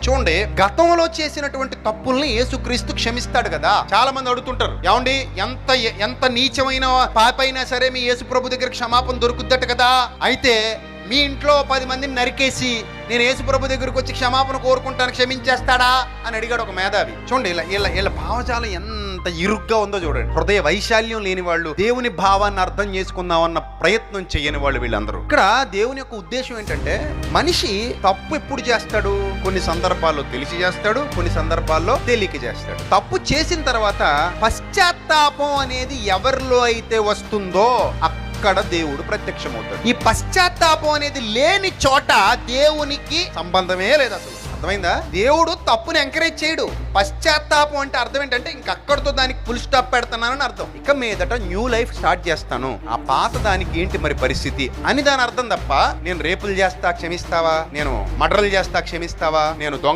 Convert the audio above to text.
చూడండి, గతంలో చేసినటువంటి తప్పుల్ని యేసుక్రీస్తు క్షమిస్తాడు కదా. చాలా మంది అడుగుతుంటారు, ఏమండి ఎంత నీచమైన పాపైనా సరే మీ యేసు ప్రభు దగ్గర క్షమాపణ దొరుకుద్దట కదా, అయితే మీ ఇంట్లో 10 మందిని నరికేసి నేను యేసు ప్రభు దగ్గరకు వచ్చి క్షమాపణ కోరుకుంటాను, క్షమించేస్తాడా అని అడిగాడు ఒక మేధావి. చూడండి, ఇలా భావజాలం ఎంత ఇరుగ్గా ఉందో చూడండి. హృదయ వైశాల్యం లేని వాళ్ళు, దేవుని భావాన్ని అర్థం చేసుకుందామన్న ప్రయత్నం చేయని వాళ్ళు వీళ్ళందరూ. ఇక్కడ దేవుని యొక్క ఉద్దేశం ఏంటంటే, మనిషి తప్పు ఎప్పుడు చేస్తాడు? కొన్ని సందర్భాల్లో తెలిసి చేస్తాడు, కొన్ని సందర్భాల్లో తెలియక చేస్తాడు. తప్పు చేసిన తర్వాత పశ్చాత్తాపం అనేది ఎవరిలో అయితే వస్తుందో అక్కడ దేవుడు ప్రత్యక్షమవుతాడు. ఈ పశ్చాత్తాపం అనేది లేని చోట దేవునికి సంబంధమే లేదు అసలు. అర్థమైందా? దేవుడు తప్పుని ఎంకరేజ్ చేయడు. పశ్చాత్తాపం అంటే అర్థం ఏంటంటే ఇంకక్కడితో దానికి ఫుల్ స్టాప్ పెడతానని అర్థం. ఇక మీదట న్యూ లైఫ్ స్టార్ట్ చేస్తాను, ఆ పాత దానికి ఏంటి మరి పరిస్థితి అని దాని అర్థం తప్ప, నేను రేపులు చేస్తా క్షమిస్తావా, నేను మర్డర్లు చేస్తా క్షమిస్తావా, నేను